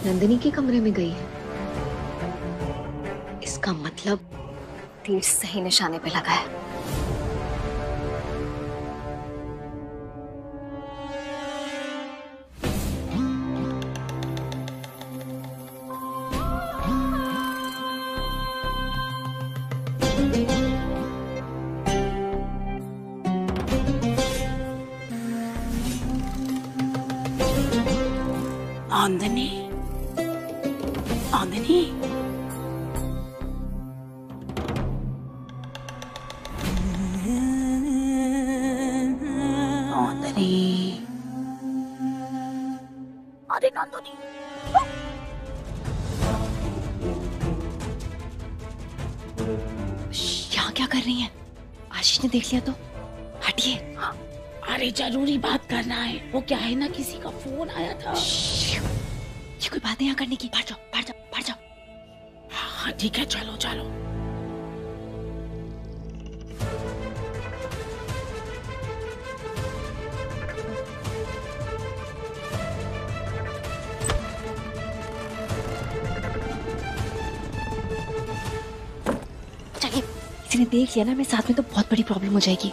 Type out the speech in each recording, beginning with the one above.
नंदिनी के कमरे में गई है। इसका मतलब तीर सही निशाने पे लगा है। नंदिनी, नंदिनी, नंदिनी, अरे नंदिनी, यहाँ क्या कर रही है? आशीष ने देख लिया तो हटिए। अरे जरूरी बात करना है। वो क्या है ना, किसी का फोन आया था। ये कोई बात है यहाँ करने की? बैठ जाओ, बैठ जाओ, बैठ जाओ। हाँ ठीक है, चलो चलो। चलिए, किसी ने देख लिया ना मेरे साथ में तो बहुत बड़ी प्रॉब्लम हो जाएगी।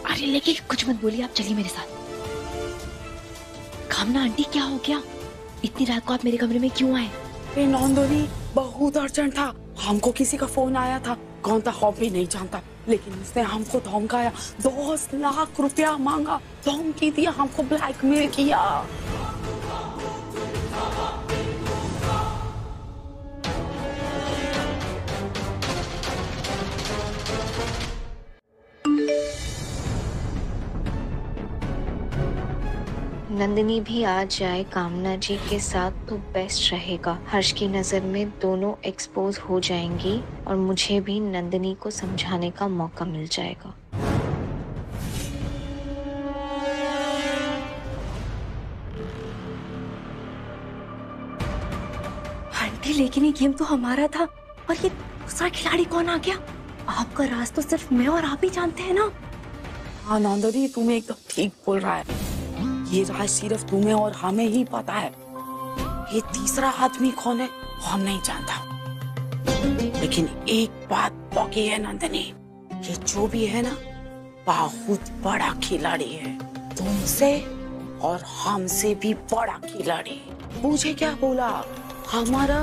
अरे लेकिन कुछ मत बोलिए, आप चलिए मेरे साथ। कामना आंटी, क्या हो गया? इतनी रात को आप मेरे कमरे में क्यों आए? नंदिनी, बहुत अर्जेंट था। हमको किसी का फोन आया था। कौन था हम भी नहीं जानता, लेकिन उसने हमको धमकाया। 10 लाख रुपया मांगा, धमकी दिया, हमको ब्लैकमेल किया। नंदिनी भी आ जाए कामना जी के साथ तो बेस्ट रहेगा। हर्ष की नजर में दोनों एक्सपोज हो जाएंगी और मुझे भी नंदिनी को समझाने का मौका मिल जाएगा। आंटी, लेकिन ये गेम तो हमारा था और ये दूसरा खिलाड़ी कौन आ गया? आपका राज तो सिर्फ मैं और आप ही जानते हैं ना। हाँ नंदिनी, तुम्हें एकदम ठीक बोल रहा है। ये राज सिर्फ तुम्हें और हमें ही पता है। ये तीसरा आदमी कौन है हम नहीं जानता। लेकिन एक बात पक्की है नंदिनी, ये जो भी है ना बहुत बड़ा खिलाड़ी है। तुमसे और हमसे भी बड़ा खिलाड़ी। मुझे क्या बोला, हमारा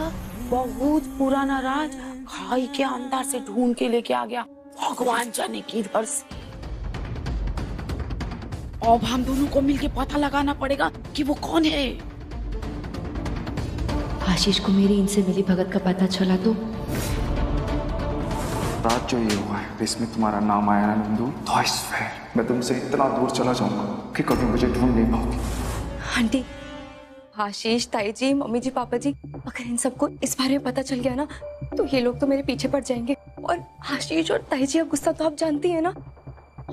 बहुत पुराना राज खाई के अंदर से ढूंढ के लेके आ गया, भगवान जाने किधर से। अब हम दोनों को मिलके पता लगाना पड़ेगा कि वो कौन है। आशीष को मेरी इनसे मिली भगत का पता चला तो रात जो ये हुआ है इसमें तुम्हारा नाम आया ना नंदू, तो मैं तुमसे इतना दूर चला जाऊंगा कि कभी मुझे ढूंढ नहीं पाओगी। आंटी, आशीष, ताई जी, मम्मी जी, पापा जी, अगर इन सबको इस बारे में पता चल गया ना तो ये लोग तो मेरे पीछे पड़ जाएंगे। और आशीष और ताई जी का गुस्सा तो आप जानती है ना।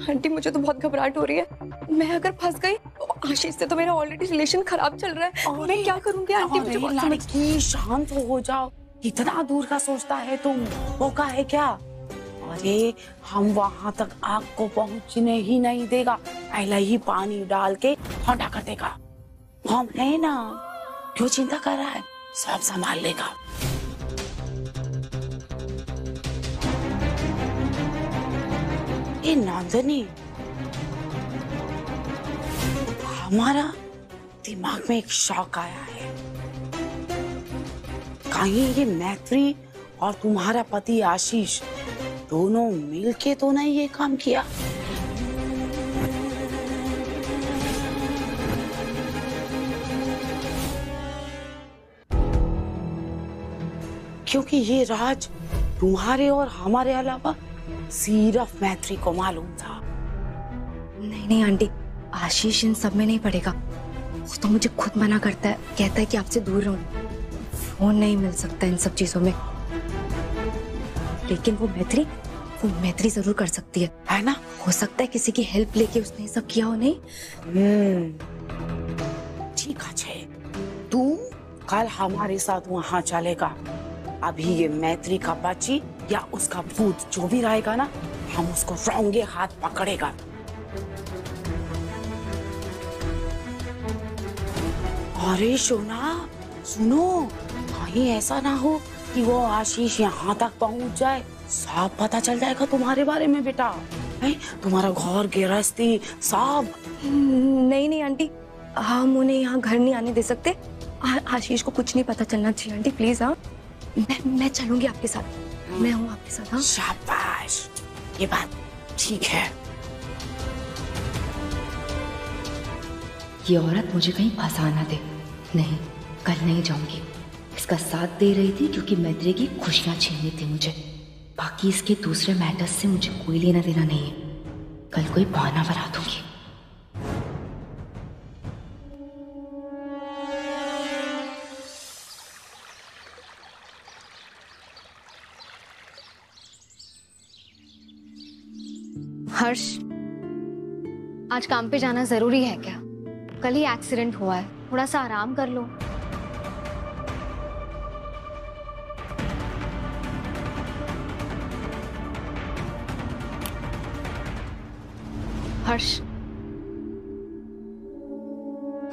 आंटी, मुझे तो बहुत घबराहट हो रही है। मैं अगर फंस गई तो आशीष से तो मेरा ऑलरेडी रिलेशन खराब चल रहा है। मैं क्या करूंगी आंटी? मुझे बहुत लड़की, शांत हो जाओ। इतना दूर का सोचता है तुम, मौका है क्या? अरे हम वहां तक आग को पहुंचने ही नहीं देगा, पहले ही पानी डाल के ठंडा कर देगा। हम है ना, क्यों चिंता कर रहा है, सब संभाल लेगा। ये नंदिनी, हमारा दिमाग में एक शौक आया है। कहीं ये मैत्री और तुम्हारा पति आशीष दोनों मिलके तो नहीं ये काम किया? क्योंकि ये राज तुम्हारे और हमारे अलावा सिर्फ मैत्री को मालूम था। नहीं नहीं आंटी, आशीष इन सब में नहीं पड़ेगा। वो तो मुझे खुद मना करता है, कहता है कि आपसे दूर रहूं, फोन नहीं मिल सकता इन सब चीजों में। लेकिन वो मैत्री जरूर कर सकती है ना? हो सकता है किसी की हेल्प लेके उसने ये सब किया हो। नहीं ठीक है, तू कल हमारे साथ वहां चलेगा। अभी ये मैत्री का बच्ची या उसका भूत जो भी रहेगा ना, हम उसको रंगे हाथ पकड़ेगा। अरे सोना, सुनो, कहीं ऐसा ना हो कि वो आशीष यहाँ तक पहुँच जाए, सब पता चल जाएगा तुम्हारे बारे में बेटा। तुम्हारा घर गृहस्थी सब। नहीं नहीं आंटी, हम उन्हें यहाँ घर नहीं आने दे सकते। आशीष को कुछ नहीं पता चलना चाहिए आंटी, प्लीज। हाँ, मैं चलूंगी आपके साथ, मैं हूँ आपके साथ। हाँ शाबाश, ये बात ठीक है। ये औरत मुझे कहीं फंसा ना दे। नहीं, कल नहीं जाऊंगी। इसका साथ दे रही थी क्योंकि मैत्रेय की खुशियां छीननी थी मुझे। बाकी इसके दूसरे मैटर्स से मुझे कोई लेना देना नहीं है। कल कोई बहाना बना दूंगी। हर्ष, आज काम पे जाना जरूरी है क्या? कल ही एक्सीडेंट हुआ है, थोड़ा सा आराम कर लो। हर्ष,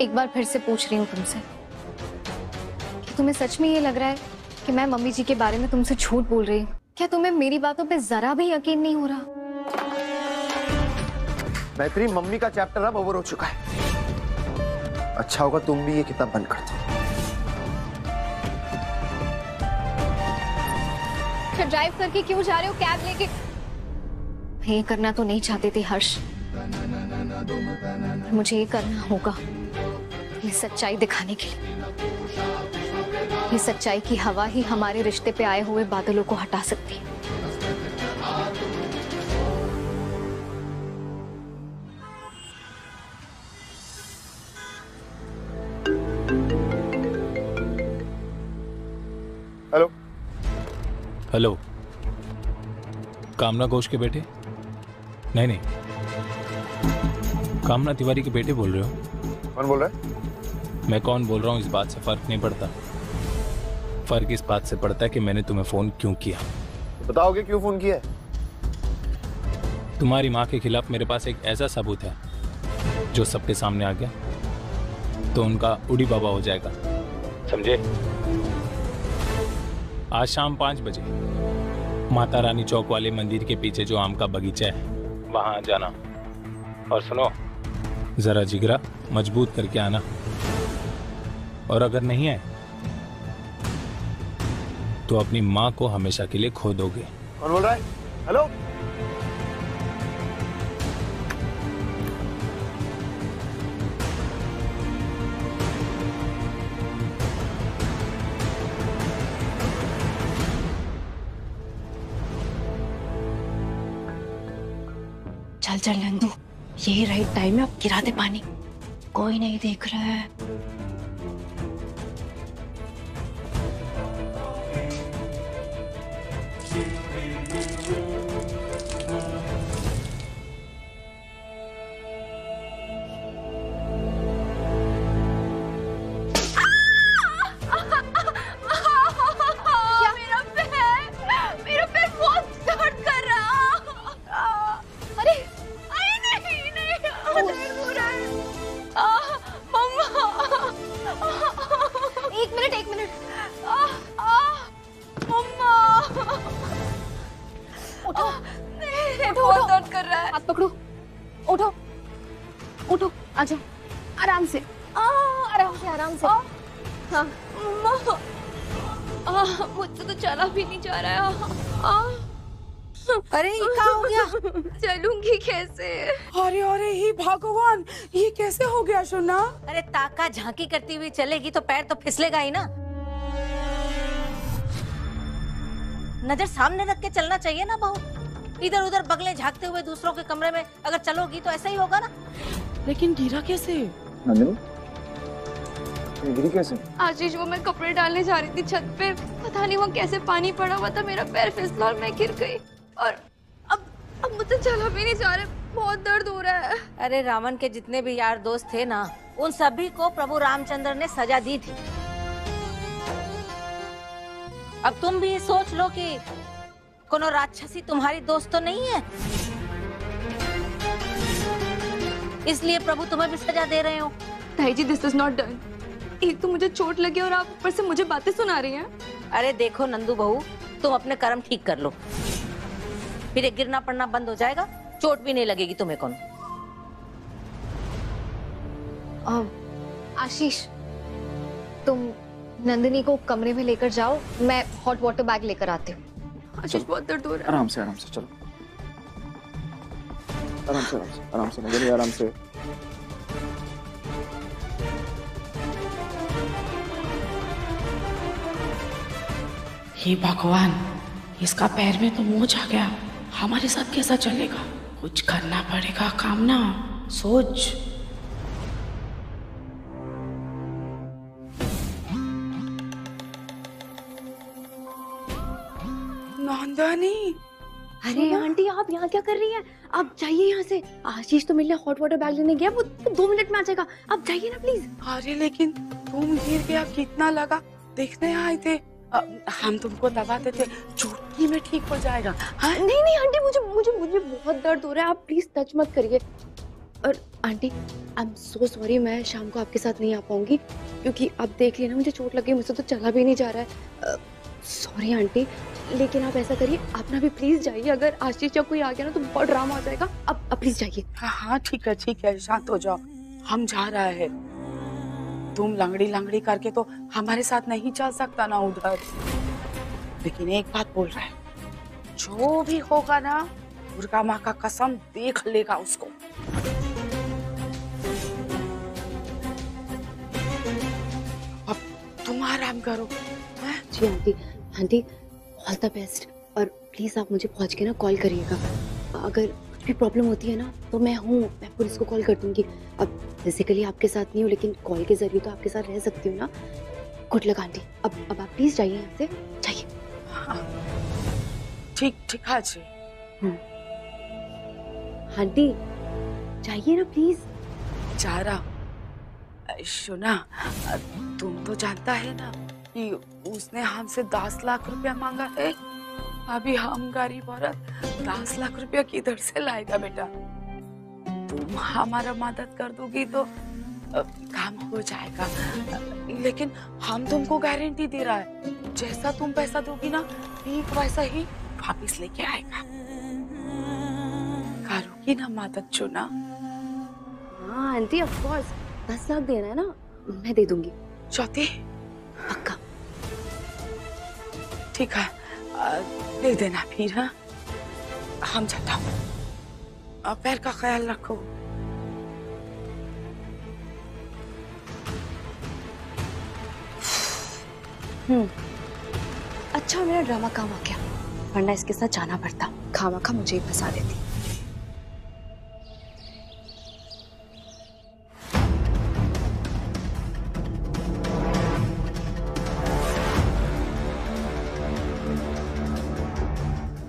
एक बार फिर से पूछ रही हूँ तुमसे कि तुम्हें सच में ये लग रहा है कि मैं मम्मी जी के बारे में तुमसे झूठ बोल रही हूँ? क्या तुम्हें मेरी बातों पे जरा भी यकीन नहीं हो रहा? मैत्री, मम्मी का चैप्टर अब ओवर हो चुका है। अच्छा होगा तुम भी ये किताब बंद कर दो। अच्छा, ड्राइव करके क्यों जा रहे हो कैब लेके? ये करना तो नहीं चाहते थे हर्ष, मुझे ये करना होगा ये सच्चाई दिखाने के लिए। ये सच्चाई की हवा ही हमारे रिश्ते पे आए हुए बादलों को हटा सकती है। हेलो हेलो, कामना घोष के बेटे? नहीं, कामना तिवारी के बेटे बोल रहे हो? कौन बोल रहा है? मैं कौन बोल रहा हूँ इस बात से फर्क नहीं पड़ता। फर्क इस बात से पड़ता है कि मैंने तुम्हें फोन क्यों किया। बताओगे क्यों फोन किया है? तुम्हारी माँ के खिलाफ मेरे पास एक ऐसा सबूत है जो सबके सामने आ गया तो उनका उड़ी बाबा हो जाएगा, समझे? आज शाम 5 बजे माता रानी चौक वाले मंदिर के पीछे जो आम का बगीचा है वहां आ जाना। और सुनो, जरा जिगरा मजबूत करके आना, और अगर नहीं है तो अपनी माँ को हमेशा के लिए खो दोगे। कौन बोल रहा है? हेलो, चल चल नंदू, यही राइट टाइम है, अब गिरा दे पानी, कोई नहीं देख रहा है। आजा, आराम से, आराम से। हाँ, मुझसे तो चला भी नहीं जा रहा है। अरे ये क्या हो गया? चलूंगी कैसे? अरे अरे ही भगवान, ये कैसे हो गया सोना? अरे ताका झांकी करती हुई चलेगी तो पैर तो फिसलेगा ही ना। नजर सामने रख के चलना चाहिए ना बहू। इधर उधर बगले झांकते हुए दूसरों के कमरे में अगर चलोगी तो ऐसा ही होगा ना। लेकिन गिरा कैसे? नंदिनी, ये गिरी कैसे? आशीष, वो मैं कपड़े डालने जा रही थी छत पे, पता नहीं वहाँ कैसे पानी पड़ा हुआ था, मेरा पैर फिसला और मैं गिर गई। और अब मुझसे चला भी नहीं जा रहा, बहुत दर्द हो रहा है। अरे रावण के जितने भी यार दोस्त थे ना, उन सभी को प्रभु रामचंद्र ने सजा दी थी। अब तुम भी सोच लो कि कोनो राक्षसी तुम्हारी दोस्त तो नहीं है, इसलिए प्रभु तुम्हें भी सजा दे रहे हो। ताई जी, दिस इज नॉट डन। एक तो मुझे चोट लगी और आप ऊपर से मुझे बातें सुना रही हैं। अरे देखो नंदू बहू, तुम अपने कर्म ठीक कर लो, फिर एक गिरना पड़ना बंद हो जाएगा, चोट भी नहीं लगेगी तुम्हें कौन। आशीष, तुम नंदिनी को कमरे में लेकर जाओ, मैं हॉट वाटर बैग लेकर आती हूँ। आशीष बहुत दर्द हो रहा है। आराम से चलो, आराम से नंदिनी, आराम से। हे भगवान, इसका पैर में तो मोच आ गया, हमारे साथ कैसा चलेगा? कुछ करना पड़ेगा कामना, सोच। नंदनी, अरे आंटी, आप यहाँ क्या कर रही हैं? आप जाइए यहाँ से। आशीष तो मिलने हॉट वाटर बैग लेने गया, वो 2 मिनट में आ जाएगा। आप जाइए ना प्लीज। अरे लेकिन तुम गिर गया, कितना लगा? देखने आए थे, हम तुमको दबा देते, चुटकी में ठीक हो जाएगा। हाँ? नहीं नहीं आंटी, मुझे बहुत दर्द हो रहा है, आप प्लीज टच मत करिए। और aunty, I am so sorry, मैं शाम को आपके साथ नहीं आ पाऊंगी, क्योंकि आप देख लिया ना, मुझे चोट लगी, मुझसे तो चला भी नहीं जा रहा है। सॉरी आंटी, लेकिन आप ऐसा करिए, आप ना भी प्लीज जाइए। अगर आशीष या कोई आ गया ना तो बहुत ड्रामा हो जाएगा। अब प्लीज जाइए। हाँ ठीक है, शांत हो जाओ, हम जा रहे हैं। तुम लंगड़ी करके तो हमारे साथ नहीं चल सकता ना उधर। लेकिन एक बात बोल रहा है, जो भी होगा ना, दुर्गा माँ का कसम, देख लेगा उसको। अब तुम आराम करो। जी आंटी, ऑल द बेस्ट। और प्लीज आप मुझे पहुंच के ना कॉल करिएगा। अगर कुछ भी प्रॉब्लम होती है ना तो मैं पुलिस को कॉल कर दूंगी। अब फिजिकली आपके साथ नहीं हूँ, लेकिन कॉल के जरिए तो आपके साथ रह सकती हूँ ना। Good luck aunty. अब आप प्लीज जाइए यहाँ से, जाइए। हाँ, ठीक है जी। आंटी जाइए ना प्लीज। जा रहा। सुना, तुम तो जानता है ना कि उसने हमसे 10 लाख रुपया मांगा है। अभी हम गरीब औरत 10 लाख रुपया किधर से लाएगा बेटा? तुम हमारा मदद कर दोगी तो काम हो जाएगा। लेकिन हम तुमको गारंटी दे रहा है, जैसा तुम पैसा दोगी ना, ठीक वैसा ही वापिस लेके आएगा। करोगी ना मदद चुना? हाँ आंटी, ऑफ कोर्स। 10 लाख देना है ना, मैं दे दूंगी। चौथी पक्का। ठीक है, दे देना फिर। हाँ, हम जाता हूँ, पैर का ख्याल रखो। अच्छा मेरा ड्रामा काम आ गया, वरना इसके साथ जाना पड़ता, खामा मुझे ही फंसा देती।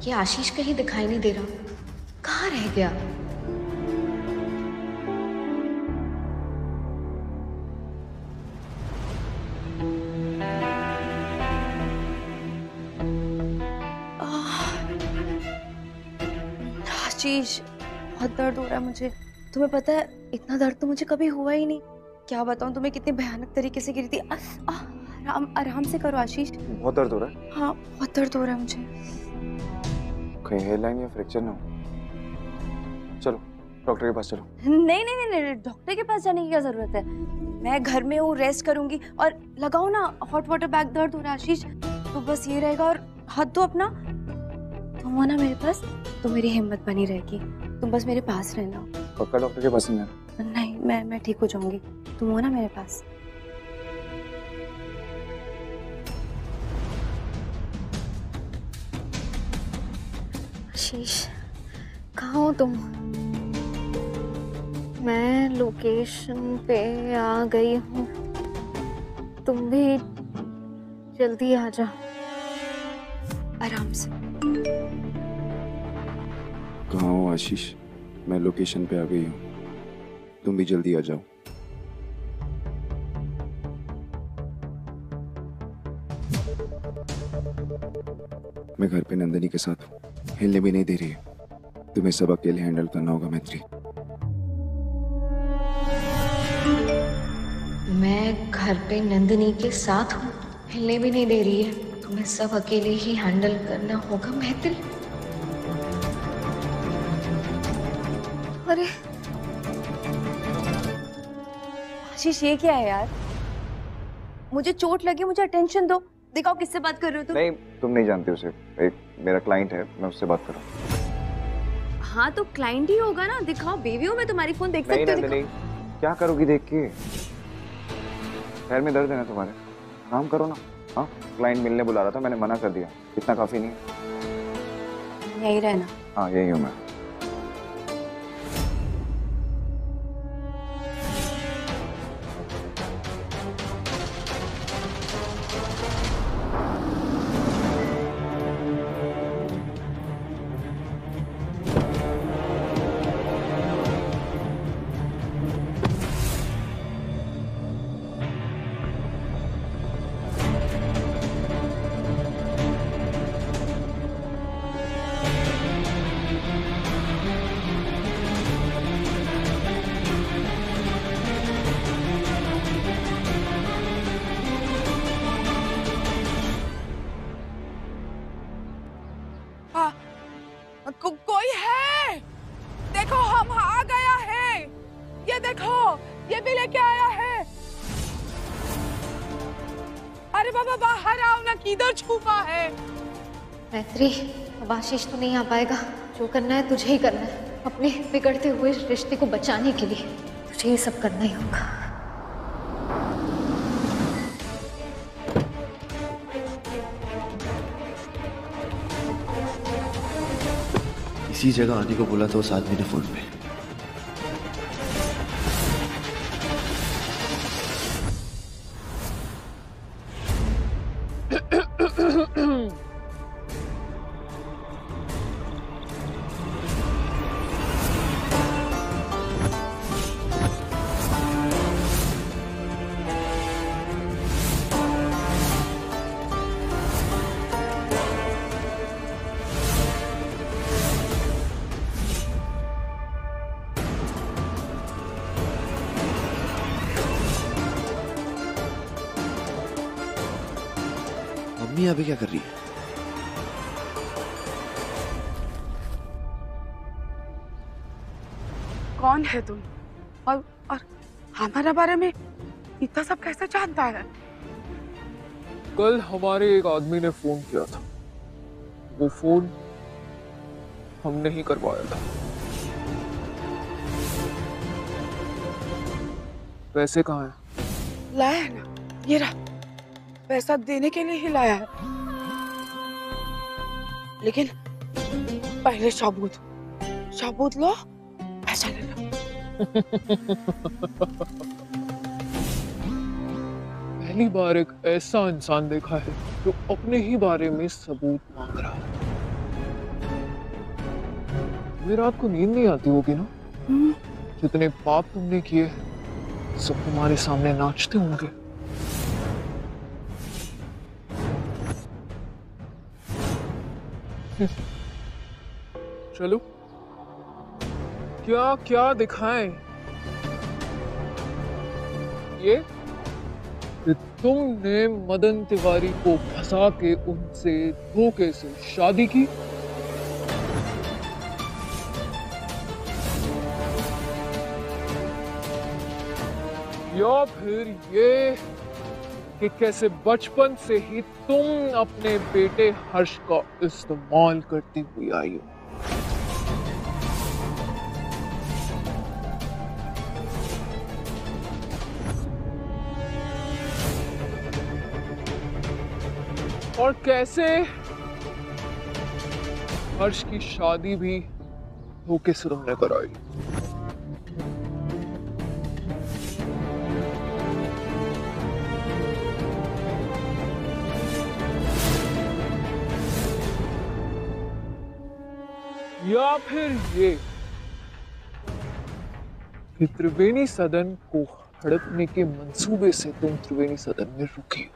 ये आशीष कहीं दिखाई नहीं दे रहा, कहाँ रह गया? आशीष, बहुत दर्द हो रहा है मुझे। तुम्हें पता है, इतना दर्द तो मुझे कभी हुआ ही नहीं। क्या बताऊं तुम्हें, कितने भयानक तरीके से गिरी थी। आराम से करो आशीष। बहुत दर्द हो रहा है? हाँ, बहुत दर्द हो रहा है मुझे। कहीं हेयरलाइन या फ्रैक्चर ना हो? चलो डॉक्टर के पास चलो। नहीं, डॉक्टर के पास जाने की क्या जरूरत है? मैं घर में हूँ, रेस्ट करूंगी। और लगाओ ना हॉट वाटर बैग, दर्द हो रहा है आशीष, तो बस ये रहेगा। और हाथ दो अपना, तुम हो ना मेरे पास, तो मेरी हिम्मत बनी रहेगी। तुम बस मेरे पास रहना। पक्का डॉक्टर के पास नहीं जाना? नहीं, मैं ठीक हो जाऊंगी, तुम हो ना मेरे पास। आशीष, कहाँ हो तुम? मैं लोकेशन पे आ गई हूँ, तुम भी जल्दी आ जाओ। आराम से। कहाँ हो आशीष? मैं लोकेशन पे आ गई हूँ, तुम भी जल्दी आ जाओ। मैं घर पे नंदिनी के साथ हूँ, हिलने भी नहीं दे रही है। तुम्हें सब अकेले हैंडल करना होगा मैत्री। मैं घर पे नंदिनी के साथ हूँ, हिलने भी नहीं दे रही है, तुम्हें सब अकेले ही हैंडल करना होगा महतिल। अरे आशीष, ये क्या है यार? मुझे चोट लगी, मुझे अटेंशन दो। दिखाओ किससे बात कर रहे हो तुम? नहीं, तुम नहीं जानते उसे। एक मेरा क्लाइंट है, मैं उससे बात कर रहा हूँ। हाँ तो क्लाइंट ही होगा ना। दिखाओ, बेबी हूँ मैं तुम्हारी, फोन देख सकते हो? नहीं, क्या करोगी देख के? पैर में दर्द है ना तुम्हारे, काम करो ना। हाँ, क्लाइंट मिलने बुला रहा था, मैंने मना कर दिया। इतना काफी नहीं है? यही रहना। हाँ, यही हूँ मैं। कोई है? देखो, हम आ गया है। ये देखो, ये भी लेके आया है। अरे बाबा, बाहर आओ ना, किधर छुपा है? मैत्री, अब आशीष तो नहीं आ पाएगा। जो करना है तुझे ही करना है, अपने बिगड़ते हुए रिश्ते को बचाने के लिए तुझे ये सब करना ही होगा। इसी जगह आने को बोला था उस आदमी ने फोन पे। मम्मी अभी क्या कर रही है? कौन है तुम? और हमारे बारे में इतना सब कैसे जानता है? कल हमारे एक आदमी ने फोन किया था, वो फोन हमने ही करवाया था। पैसे कहाँ हैं? लाया है ना, ये रहा। पैसा देने के लिए ही लाया है, लेकिन पहले शाबूत लो, पैसा ले लो। पहली बार एक ऐसा इंसान देखा है जो अपने ही बारे में सबूत मांग रहा है। तुम्हें रात को नींद नहीं आती होगी ना? जितने पाप तुमने किए सब तुम्हारे सामने नाचते होंगे। चलो, क्या क्या दिखाएं? ये कि तुमने मदन तिवारी को फंसा के उनसे धोखे से शादी की, या फिर ये कि कैसे बचपन से ही तुम अपने बेटे हर्ष का इस्तेमाल करती हुई आई हो। और कैसे हर्ष की शादी भी धोखे से तुमने कराई। या फिर ये कि त्रिवेणी सदन को हड़पने के मंसूबे से तुम त्रिवेणी सदन में रुके।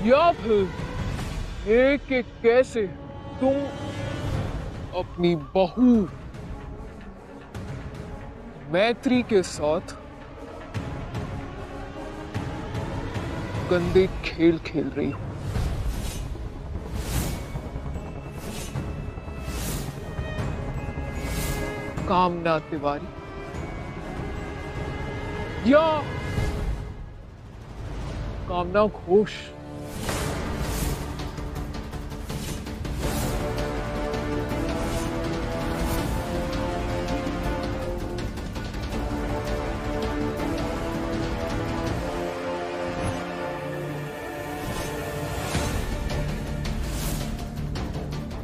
या फिर ये कि कैसे तुम अपनी बहू मैत्री के साथ गंदे खेल खेल रही हूं। कामना तिवारी या कामना घोष।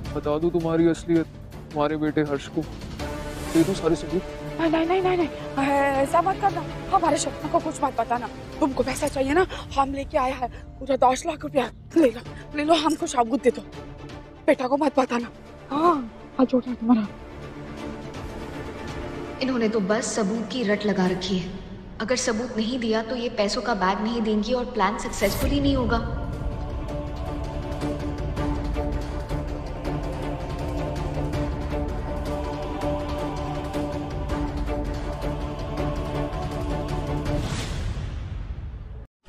बता दूं तुम्हारी असलियत, तुम्हारे बेटे हर्ष को दे दूं सारे सबूत? नहीं नहीं नहीं नहीं, ऐसा मत करना। हमारे शक्ति को कुछ मत बताना। तुमको पैसा चाहिए ना, हम लेके आया है पूरा 10 लाख रुपया। ले लो, हमको सबूत दे दो। बेटा को मत बताना। हाँ, हाथ जोड़ा तुम्हारा। इन्होंने तो बस सबूत की रट लगा रखी है। अगर सबूत नहीं दिया तो ये पैसों का बैग नहीं देंगी और प्लान सक्सेसफुल ही नहीं होगा।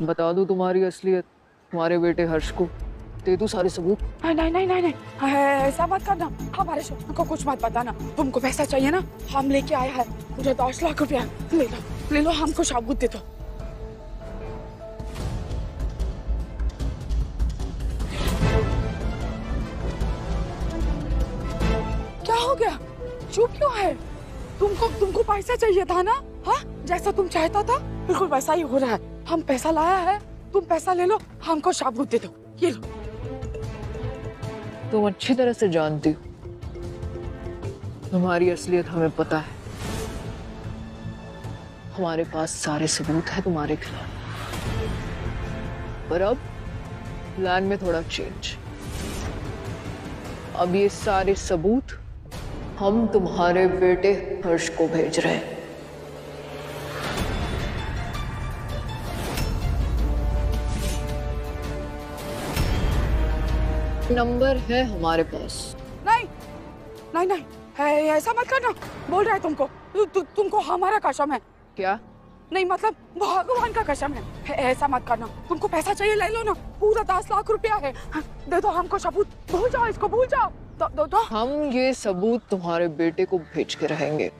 बता दूं तुम्हारी असलियत, तुम्हारे बेटे हर्ष को दे दूं सारे सबूत? नहीं नहीं नहीं नहीं, ऐसा मत करना। हमारे शक्ति को कुछ मत बताना। तुमको पैसा चाहिए ना, हम लेके आया है पूरा 10 लाख रुपया। ले लो, हमको सबूत दे दो। क्या हो गया? चुप क्यों है? तुमको पैसा चाहिए था ना? हाँ, जैसा तुम चाहता था बिल्कुल वैसा ही हो रहा है। हम पैसा लाया है, तुम पैसा ले लो, हमको सबूत दे दो। ये लो। तुम अच्छी तरह से जानती हो तुम्हारी असलियत हमें पता है। हमारे पास सारे सबूत है तुम्हारे खिलाफ। पर अब प्लान में थोड़ा चेंज। अब ये सारे सबूत हम तुम्हारे बेटे हर्ष को भेज रहे हैं। नंबर है हमारे पास। नहीं नहीं नहीं, ऐसा मत करना। बोल रहा है तुमको, तुमको हमारा कसम है। क्या? नहीं मतलब भगवान का कसम है। ऐसा मत करना। तुमको पैसा चाहिए, ले लो ना। पूरा 10 लाख रुपया है। दे दो हमको सबूत। भूल जाओ इसको, भूल जाओ। दो। हम ये सबूत तुम्हारे बेटे को भेज के रहेंगे।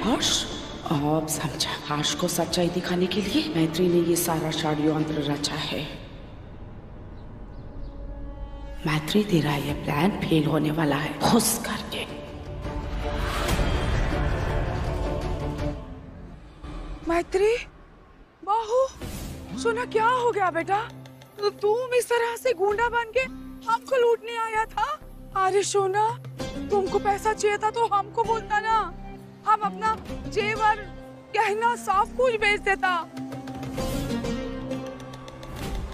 हर्ष, अब समझा। हर्ष को सच्चाई दिखाने के लिए मैत्री ने ये सारा षड्यंत्र रचा है। मैत्री, तेरा ये प्लान फेल होने वाला है, खुश करके। मैत्री, बाहू, सुना क्या हो गया बेटा? तो तुम इस तरह से गुंडा बन के हमको लूटने आया था? अरे सोना, तुमको पैसा चाहिए था तो हमको बोलता ना, हम अपना जेवर गहना सब कुछ बेच देता,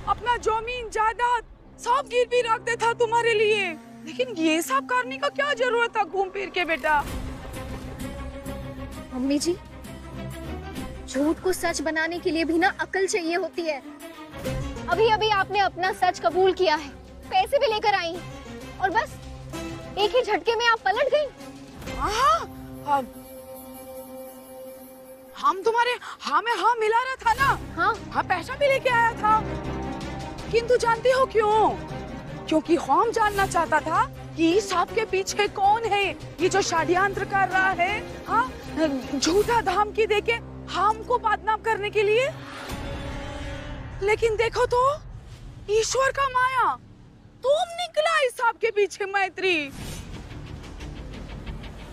अपना जमीन जायदाद सब गिरवी रख देता तुम्हारे लिए। लेकिन ये सब करने का क्या जरूरत था घूम फिर के बेटा? मम्मी जी, झूठ को सच बनाने के लिए भी ना अकल चाहिए होती है। अभी अभी आपने अपना सच कबूल किया है, पैसे भी लेकर आई हैं, और बस एक ही झटके में आप पलट गई। हम तुम्हारे हाँ में हाँ मिला रहा था ना। हाँ, पैसा भी लेके आया था। किंतु जानती हो क्यों? क्योंकि हम जानना चाहता था कि इस सब के पीछे कौन है, ये जो षड्यंत्र कर रहा है, हाँ, झूठा धमकी देके हमको बदनाम करने के लिए। लेकिन देखो तो, ईश्वर का माया, तुम निकला इस सब के पीछे मैत्री।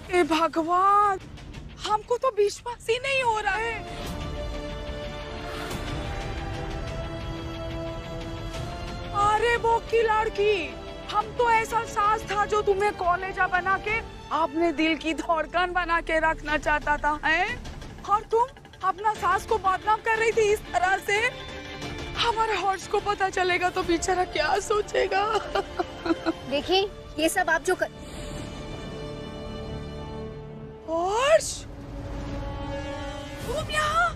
ए भगवान, हमको तो विश्वास ही नहीं हो रहा है। अरे वो की लड़की, हम तो ऐसा सास था जो तुम्हें कॉलेजा बना के अपने दिल की धड़कन बना के रखना चाहता था, हैं? और तुम अपना सास को बदनाम कर रही थी इस तरह से। हमारे हर्ष को पता चलेगा तो बेचारा क्या सोचेगा। देखिए, ये सब आप जो कर... हर्ष, तुम यहाँ?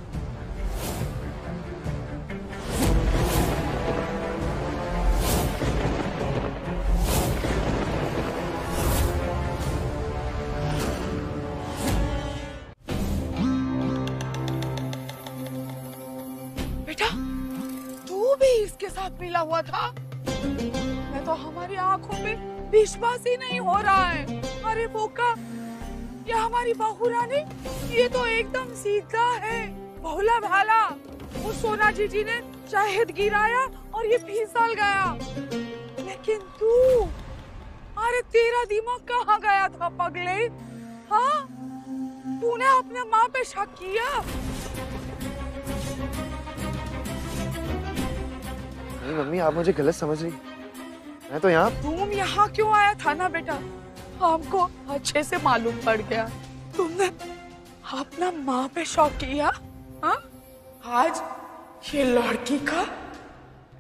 बेटा, तू भी इसके साथ मिला हुआ था? मैं तो हमारी आंखों पे विश्वास ही नहीं हो रहा है। अरे बोका, ये हमारी बहू रानी, ये तो एकदम सीधा है, भोला भाला। वो सोना जी ने शहद गिराया और ये फिसल गया। लेकिन तू, अरे तेरा दिमाग कहाँ गया था पगले? हाँ, तूने अपने माँ पे शक किया? नहीं मम्मी, आप मुझे गलत समझ रही। मैं तो यहाँ। तुम यहाँ क्यों आया था ना बेटा, हमको अच्छे से मालूम पड़ गया। तुमने अपना माँ पे शौक किया। हाँ? आज ये लड़की का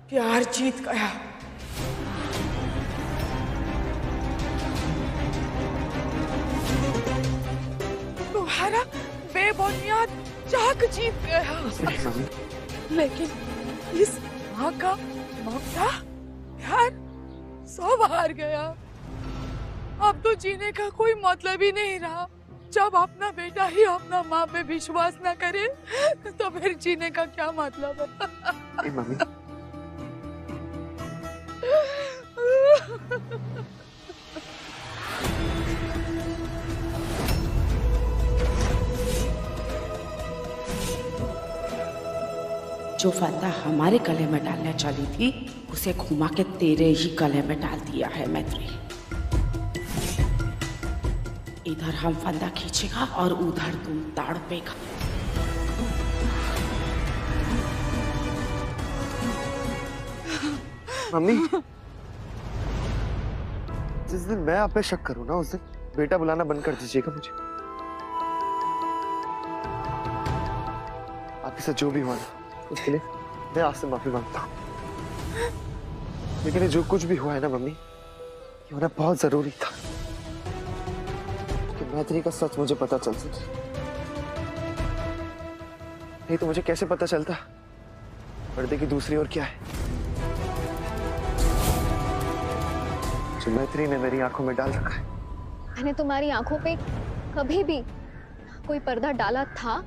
प्यार जीत गया। तुम्हारा बेबुनियाद चाक जीत गया। लेकिन इस माँ का ममता, प्यार सब हार गया। अब तो जीने का कोई मतलब ही नहीं रहा। जब अपना बेटा ही अपना माँ पे विश्वास न करे तो फिर जीने का क्या मतलब है? मम्मी, जो फंदा हमारे गले में डालने चली थी, उसे घुमा के तेरे ही गले में डाल दिया है मैत्री। इधर हम फंदा खींचेगा और उधर तुम तड़पेगा। मम्मी, जिस दिन मैं आप पे शक करूं ना, उस दिन बेटा बुलाना बंद कर दीजिएगा मुझे। आपके साथ जो भी हुआ ना, उसके लिए मैं आपसे माफी मांगता हूँ। लेकिन जो कुछ भी हुआ है ना मम्मी, ये होना बहुत जरूरी था कि मैत्री का सच मुझे पता चल सके। नहीं तो मुझे कैसे पता चलता पर्दे की दूसरी ओर क्या है, जो मैत्री ने मेरी आंखों में डाल रखा है। मैंने तुम्हारी आंखों पे कभी भी कोई पर्दा डाला था,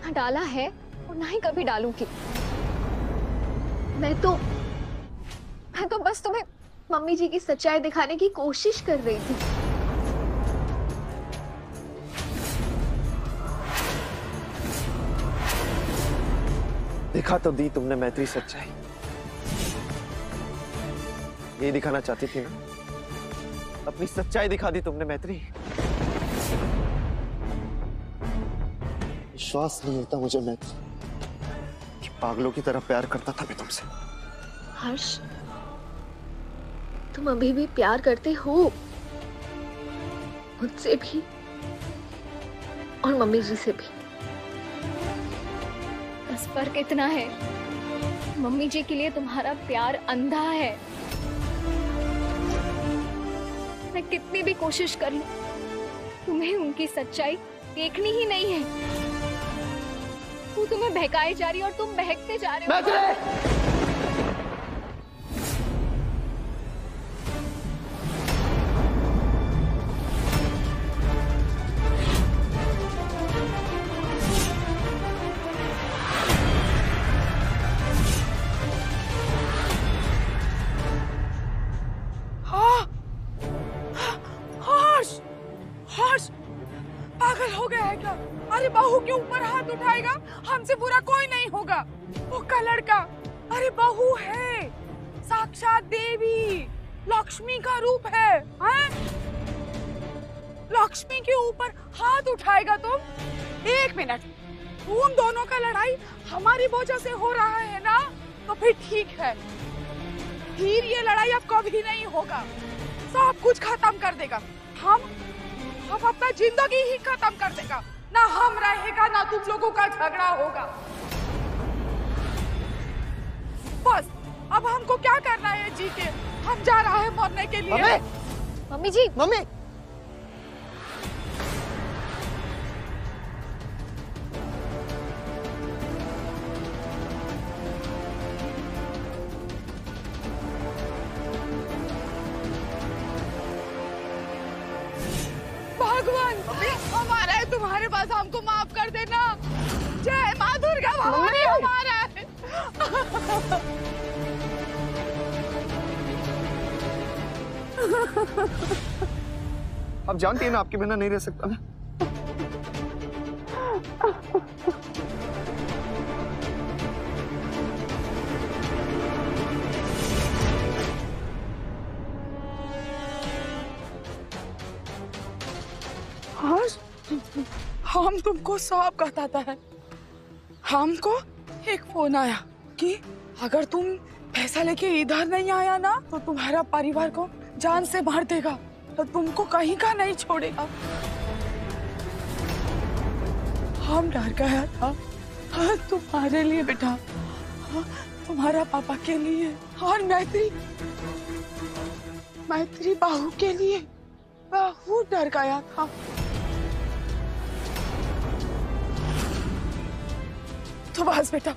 ना डाला है, और ना ही कभी डालूंगी। मैं तो बस तुम्हें मम्मी जी की सच्चाई दिखाने की कोशिश कर रही थी। दिखा तो दी तुमने मैत्री सच्चाई। ये दिखाना चाहती थी ना, अपनी सच्चाई दिखा दी तुमने मैत्री। विश्वास नहीं होता मुझे मैत्री कि पागलों की तरह प्यार करता था मैं तुमसे। हर्ष, तुम अभी भी प्यार करते हो, मुझसे भी और मम्मी जी से भी। बस फर्क इतना है, मम्मी जी के लिए तुम्हारा प्यार अंधा है। मैं कितनी भी कोशिश कर लूं, तुम्हें उनकी सच्चाई देखनी ही नहीं है। वो तुम्हें बहकाए जा रही है और तुम बहकते जा रहे हो। क्या? अरे बहू के ऊपर हाथ उठाएगा, हमसे बुरा कोई नहीं होगा। वो का लड़का, अरे बहू है, साक्षात देवी, लक्ष्मी का रूप है, हैं? लक्ष्मी के ऊपर हाथ उठाएगा तुम? एक मिनट, उन दोनों का लड़ाई हमारी वजह से हो रहा है ना, तो फिर ठीक है। फिर ये लड़ाई अब कभी नहीं होगा, सब कुछ खत्म कर देगा। हम अपना जिंदगी ही खत्म कर देगा, ना हम रहेगा ना तुम लोगों का झगड़ा होगा। बस अब हमको क्या करना है जी के? हम जा रहे हैं मरने के लिए। मम्मी जी, मम्मी भगवान हमारा है, तुम्हारे पास, हमको माफ कर देना। जय माँ दुर्गा, भवानी हमारा है। आप जानती हैं ना, आपके बिना नहीं रह सकता मैं। हम तुमको सब बताता है। हमको एक फोन आया कि अगर तुम पैसा लेके इधर नहीं आया ना, तो तुम्हारा परिवार को जान से मार देगा, तो तुमको कहीं का नहीं छोड़ेगा। हम डर गया था तुम्हारे लिए बेटा, तुम्हारा पापा के लिए, और मैत्री बहू के लिए बहुत डर गया था। तो बस बेटा,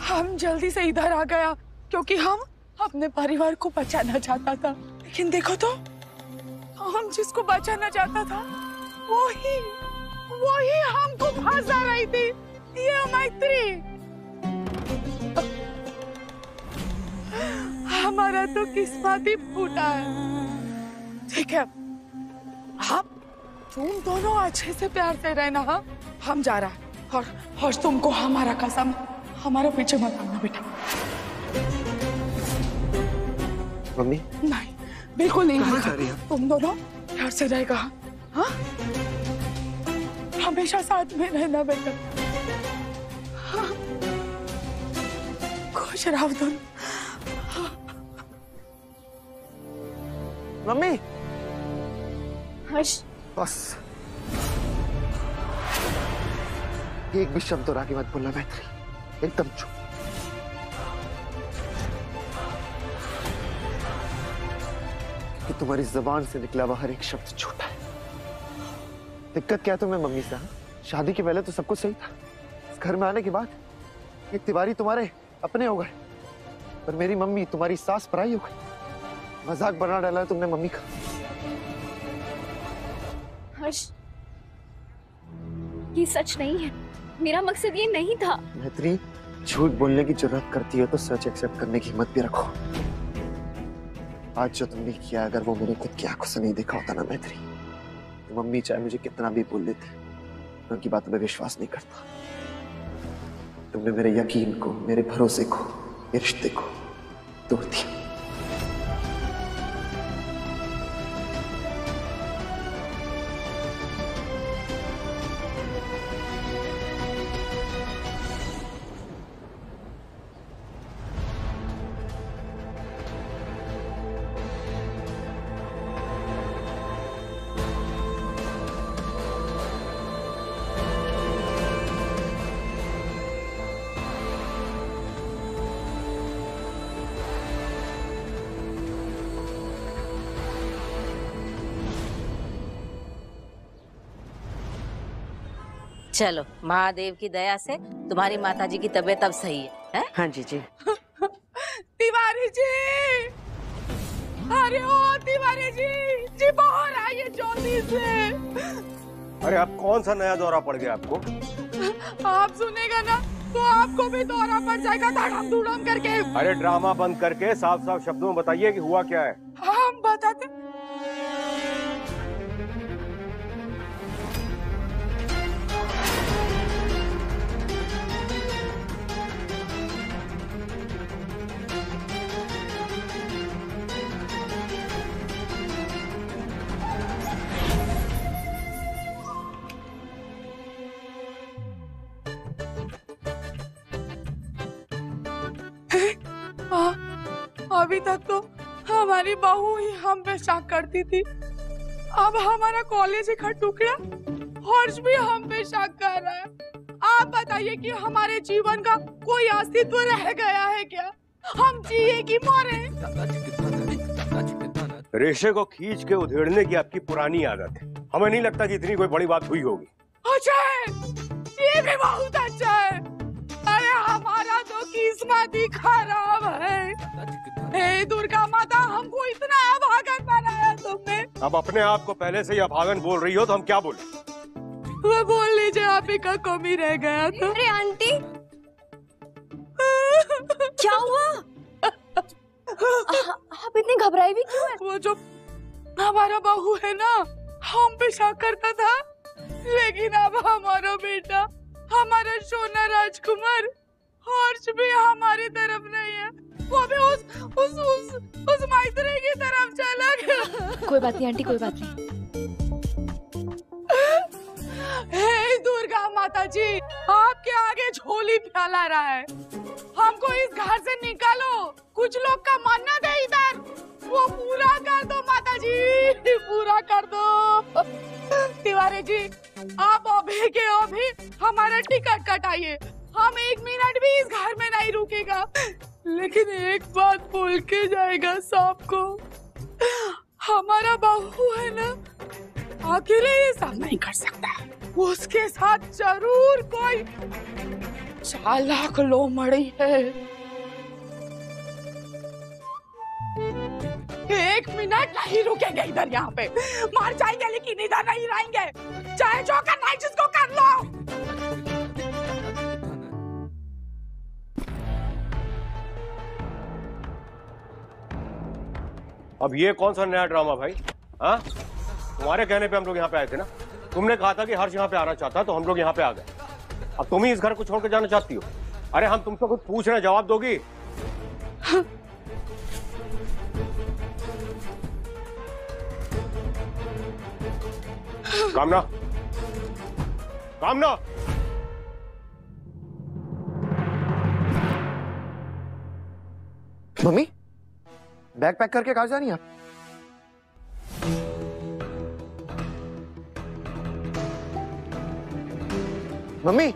हम जल्दी से इधर आ गया, क्योंकि हम अपने परिवार को बचाना चाहता था। लेकिन देखो तो, हम जिसको बचाना चाहता था वही हमको फंसा रही थी, ये मैत्री। हमारा तो किस्मत ही फूटा है। ठीक है, आप तुम दोनों अच्छे से प्यार से रहना। हाँ, हम जा रहा है, और तुमको हमारा कसम, हमारा पीछे मत आना बेटा। मम्मी नहीं, बिल्कुल नहीं। कहाँ जा रही है? तुम दोनों प्यार से रहेगा। हाँ, हमेशा साथ में रहना बेटा। हाँ? खुश रहो तुम। मम्मी हर्ष, बस एक भी शब्द और आगे मत बोलना मैत्री, एकदम चुप। कि तुम्हारी जबान से निकला हुआ हर एक शब्द झूठा है। दिक्कत क्या है तुम्हें मम्मी से? शादी के पहले तो सब कुछ सही था, इस घर में आने के बाद ये तिवारी तुम्हारे अपने हो गए, पर मेरी मम्मी तुम्हारी सास पराई हो गई। मजाक बना डाला है तुमने मम्मी का। हर्ष, ये सच नहीं है, मेरा मकसद ये नहीं था। मैत्री, झूठ बोलने की जरूरत करती है तो सच एक्सेप्ट करने की हिम्मत भी रखो। आज जो तुमने किया, अगर वो मेरे खुद की आंखों से नहीं देखा होता ना मैत्री, तो मम्मी चाहे मुझे कितना भी बोल लेती, उनकी बातों में विश्वास नहीं करता। तुमने मेरे यकीन को, मेरे भरोसे को, मेरे रिश्ते को तोड़ दिया। चलो, महादेव की दया से तुम्हारी माताजी की तबीयत अब सही है? हाँ जी जी। तिवारी जी, अरे ओ तिवारी जी बाहर आइए जल्दी से। अरे अब कौन सा नया दौरा पड़ गया आपको? आप सुनेगा ना तो आपको भी दौरा पड़ जाएगा, धड़म धुड़म करके। अरे ड्रामा बंद करके साफ साफ शब्दों में बताइए कि हुआ क्या है। हम बताते। तक तो हमारी बहू ही हम पे शक करती थी, अब हमारा कॉलेज का टुकड़ा हर्ष भी हम पे शक कर रहा है। आप बताइए कि हमारे जीवन का कोई अस्तित्व रह गया है क्या? हम जिए कि मरे? रेशे को खींच के उधेड़ने की आपकी पुरानी आदत है। हमें नहीं लगता कि इतनी कोई बड़ी बात हुई होगी। अच्छा है, ये भी बहुत अच्छा है। अरे हमारा तो किस्मत ही खराब है। हे दुर्गा माता, हमको इतना अभागन बनाया तुमने। अब अपने आप को पहले से ही अभागन बोल रही हो तो हम क्या बोले? वो बोल लीजिए, आप ही का कमी रह गया था। अरे आंटी क्या हुआ? आप इतनी घबराई भी क्यों है? वो जो हमारा बहू है ना, हम पे शक करता था, लेकिन अब हमारा बेटा, हमारा सोना राजकुमार हर्ष भी हमारी तरफ नहीं है। वो भी उस माइतरे की तरफ चला गया। कोई बात नहीं आंटी, कोई बात नहीं। हे दुर्गा माता जी, आपके आगे झोली फैला रहा है। हमको इस घर से निकालो। कुछ लोग का मानना है इधर, वो पूरा कर दो माता जी, पूरा कर दो। तिवारी जी, आप अभी के अभी हमारा टिकट कटाइए। हम 1 मिनट भी इस घर में नहीं रुकेगा। लेकिन एक बात बोल के जाएगा सबको, हमारा बहू है ना, अकेले ये सब नहीं कर सकता। उसके साथ जरूर कोई चालाक लोमड़ी है। 1 मिनट नहीं रुकेंगे इधर, यहाँ पे मर जाएंगे लेकिन इधर नहीं रहेंगे। चाहे जो करना है जिसको कर लो। अब ये कौन सा नया ड्रामा भाई? हाँ, तुम्हारे कहने पे हम लोग यहाँ पे आए थे ना। तुमने कहा था कि हर्ष यहाँ पे आना चाहता, तो हम लोग यहाँ पे आ गए। अब तुम ही इस घर को छोड़ के जाना चाहती हो? अरे हम तुमसे कुछ पूछ रहे, जवाब दोगी? कामना, कामना, मम्मी, बैग पैक करके कहाँ जा रही हैं आप? मम्मी,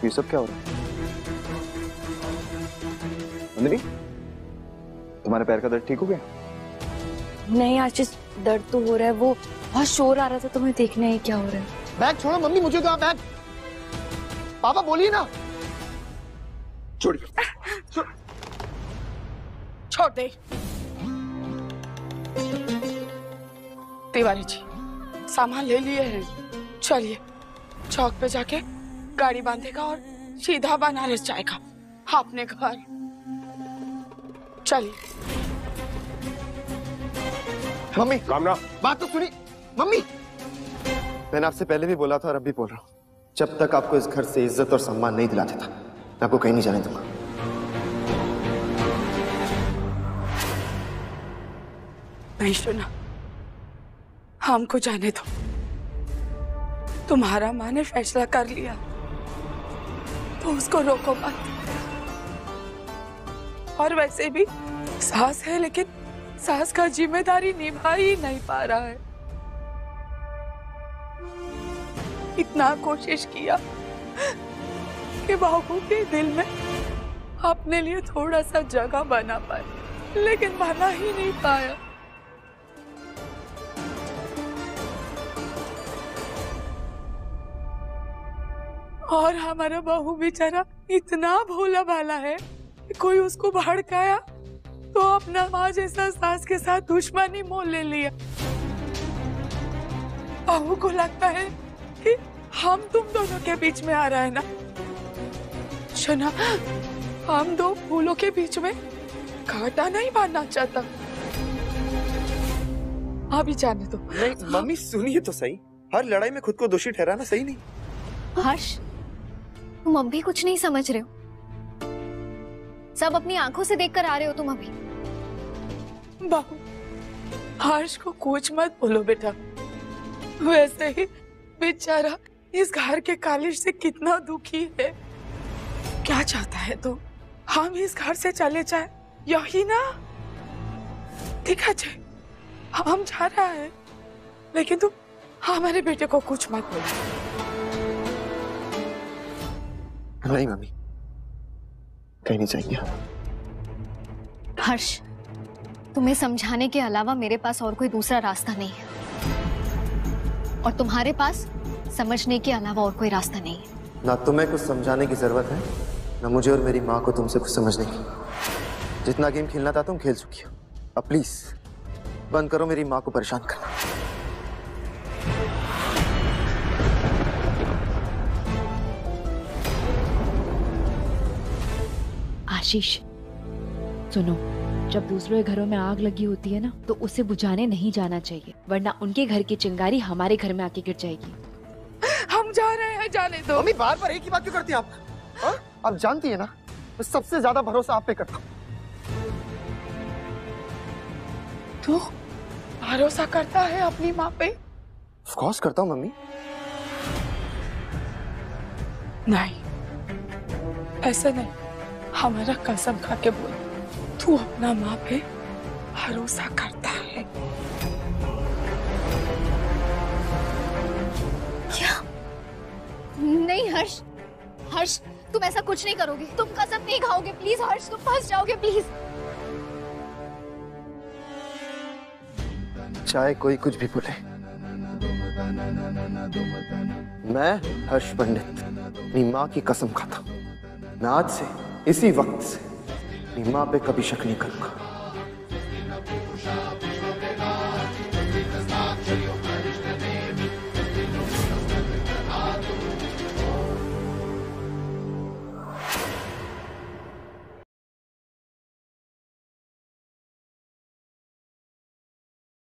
ये सब क्या हो रहा है? नंदिनी, तुम्हारे पैर का दर्द ठीक हो गया? नहीं आशीष, दर्द तो हो रहा है, वो बहुत शोर आ रहा था, तुम्हें देखना है क्या हो रहा है। बैग छोड़ो मम्मी, मुझे दो बैग। पापा बोलिए ना। छोड़िए, छोड़ दे। तिवारी जी, सामान ले लिए हैं, चलिए चौक पे जाके गाड़ी बांधेगा और सीधा बनारस जाएगा अपने घर। चलिए। मम्मी, कामना, बात तो सुनी। मम्मी, मैंने आपसे पहले भी बोला था और अब भी बोल रहा हूँ, जब तक आपको इस घर से इज्जत और सम्मान नहीं दिला देता, मैं आपको कहीं नहीं जाने दूंगा। नहीं सुना, हमको जाने दो। तुम्हारा माँ ने फैसला कर लिया तो उसको रोको मत। और वैसे भी सास है, लेकिन सास का जिम्मेदारी निभा ही नहीं पा रहा है। इतना कोशिश किया कि बहू के दिल में अपने लिए थोड़ा सा जगह बना पाए, लेकिन बना ही नहीं पाया। और हमारा बहू बेचारा इतना भोला भाला है कि कोई उसको भड़काया तो अपना माँ जैसा सास के साथ दुश्मनी मोल ले लिया। बहू को लगता है कि हम तुम दोनों के बीच में आ रहा है ना। सुना, हम दो फूलों के बीच में कांटा नहीं बांधना चाहता। अभी जाने दो। नहीं मम्मी, सुनिए तो सही, हर लड़ाई में खुद को दोषी ठहराना सही नहीं। हर्ष, तुम अब भी कुछ नहीं समझ रहे हो। सब अपनी आंखों से देखकर आ रहे हो तुम अभी। बहू, हर्ष को कुछ मत बोलो बेटा। वैसे ही बेचारा इस घर के कालिश से कितना दुखी है। क्या चाहता है तो हम इस घर से चले जाए, यही ना? ठीक है जी, हम जा रहा है, लेकिन तुम हमारे बेटे को कुछ मत बोलो। नहीं मम्मी, कहीं नहीं जाएंगे। हर्ष, तुम्हें समझाने के अलावा मेरे पास और कोई दूसरा रास्ता नहीं है, और तुम्हारे पास समझने के अलावा और कोई रास्ता नहीं है। ना तुम्हें कुछ समझाने की जरूरत है, ना मुझे और मेरी माँ को तुमसे कुछ समझने की। जितना गेम खेलना था तुम खेल चुकी हो। अब प्लीज बंद करो मेरी माँ को परेशान करना। आशीष सुनो, जब दूसरों के घरों में आग लगी होती है ना, तो उसे बुझाने नहीं जाना चाहिए, वरना उनके घर की चिंगारी हमारे घर में आके गिर जाएगी। हम जा रहे हैं, जाने दो। मम्मी बार बार एक ही बात क्यों करती हैं आप? हाँ? आप जानती है ना मैं सबसे ज्यादा भरोसा आप पे करता हूँ। तू भरोसा करता है अपनी माँ पे? ऑफ कोर्स करता हूँ मम्मी। नहीं, ऐसे नहीं, हमारा कसम खा के बोल, तू अपना माँ पे भरोसा करता है? क्या? नहीं हर्ष, हर्ष तुम ऐसा कुछ नहीं करोगे, तुम कसम नहीं खाओगे प्लीज हर्ष, तुम फंस जाओगे प्लीज। चाहे कोई कुछ भी बोले, मैं हर्ष पंडित अपनी माँ की कसम खाता हूँ, मैं आज से इसी वक्त से अपनी माँ पे कभी शक नहीं करूंगा।